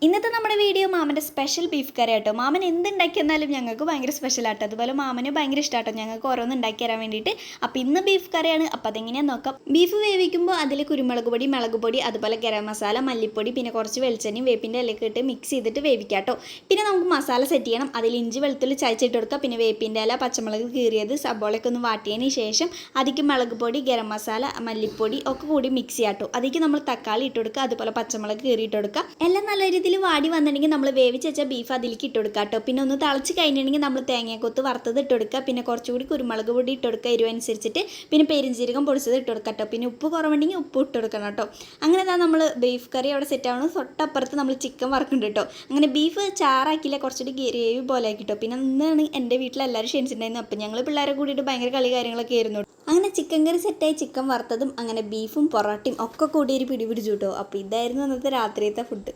ഇന്നത്തെ നമ്മുടെ വീഡിയോ മാമൻ്റെ സ്പെഷ്യൽ ബീഫ് കറി ആട്ടോ. മാമൻ എന്തുണ്ടാക്കിയെന്നാലും ഞങ്ങൾക്ക് ഭയങ്കര സ്പെഷ്യൽ ആട്ടോ. അതുപോലെ മാമന് ഭയങ്കര ഇഷ്ടമാട്ടോ ഞങ്ങൾക്ക് ഓരോന്ന് ഉണ്ടാക്കി തരാൻ വേണ്ടിയിട്ട്. അപ്പോൾ ഇന്ന് ബീഫ് കറിയാണ്. അപ്പോൾ അതെങ്ങനെയാണെന്ന് നോക്കാം. ബീഫ് വേവിക്കുമ്പോൾ അതിൽ കുരുമുളക് പൊടി, മുളക് പൊടി, അതുപോലെ ഗരം മസാല, മല്ലിപ്പൊടി, പിന്നെ കുറച്ച് വെളിച്ചെണ്ണയും വേപ്പിൻ്റെ ഇലയൊക്കെ ഇട്ട് മിക്സ് ചെയ്തിട്ട് വേവിക്കാട്ടോ. പിന്നെ നമുക്ക് മസാല സെറ്റ് ചെയ്യണം. അതിൽ ഇഞ്ചി വെളുത്തുള്ളി ചതച്ചിട്ട് കൊടുക്കുക. പിന്നെ വേപ്പിൻ്റെ ഇല, പച്ചമുളക് കീറിയത്, സബോളയൊക്കെ ഒന്ന് വാട്ടിയതിന് ശേഷം അതിലേക്ക് മുളക് പൊടി, ഗരം മസാല, മല്ലിപ്പൊടി ഒക്കെ കൂടി മിക്സ് ചെയ്യാട്ടോ. അതിലേക്ക് നമ്മൾ തക്കാളി ഇട്ട് കൊടുക്കുക, അതുപോലെ പച്ചമുളക് കീറിയിട്ട് കൊടുക്കുക. എല്ലാം നല്ല രീതിയിൽ വാടി വന്നിട്ടുണ്ടെങ്കിൽ നമ്മൾ വേവിച്ച് വെച്ച ബീഫ് അതിലേക്ക് ഇട്ട് കൊടുക്കുക കേട്ടോ. പിന്നെ ഒന്ന് തിളച്ച് കഴിഞ്ഞിട്ടുണ്ടെങ്കിൽ നമ്മൾ തേങ്ങക്കൊത്ത് വറുത്തത് ഇട്ട് കൊടുക്കുക. പിന്നെ കുറച്ചുകൂടി കുരുമുളക് പൊടി ഇട്ട് കൊടുക്കുക എരിവനുസരിച്ചിട്ട്. പിന്നെ പെരിഞ്ചീരകം പൊടിച്ചത് ഇട്ട് കൊടുക്കുക കേട്ടോ. പിന്നെ ഉപ്പ് കുറവുണ്ടെങ്കിൽ ഉപ്പ് ഇട്ട് കൊടുക്കണം കേട്ടോ. അങ്ങനെ തന്നെ നമ്മൾ ബീഫ് കറി അവിടെ സെറ്റ് ആവണം. തൊട്ടപ്പുറത്ത് നമ്മൾ ചിക്കൻ വറുക്കുന്നുണ്ട് കേട്ടോ. അങ്ങനെ ബീഫ് ചാറാക്കിയില്ല, കുറച്ചുകൂടി ഗ്രേവി പോലെ ആക്കിട്ടോ. പിന്നെ അന്നാണ് എൻ്റെ വീട്ടിലെല്ലാവരും ക്ഷണിച്ചിട്ടുണ്ടായിരുന്നു. അപ്പം ഞങ്ങൾ പിള്ളേരെ കൂടിയിട്ട് ഭയങ്കര കളി കാര്യങ്ങളൊക്കെ ആയിരുന്നു. അങ്ങനെ ചിക്കൻ കറി സെറ്റായി, ചിക്കൻ വറുത്തതും അങ്ങനെ ബീഫും പൊറോട്ടയും ഒക്കെ കൂടി ഒരു പിടി പിടിച്ചു കേട്ടോ. അപ്പോൾ ഇതായിരുന്നു അന്നത്തെ രാത്രിയത്തെ ഫുഡ്.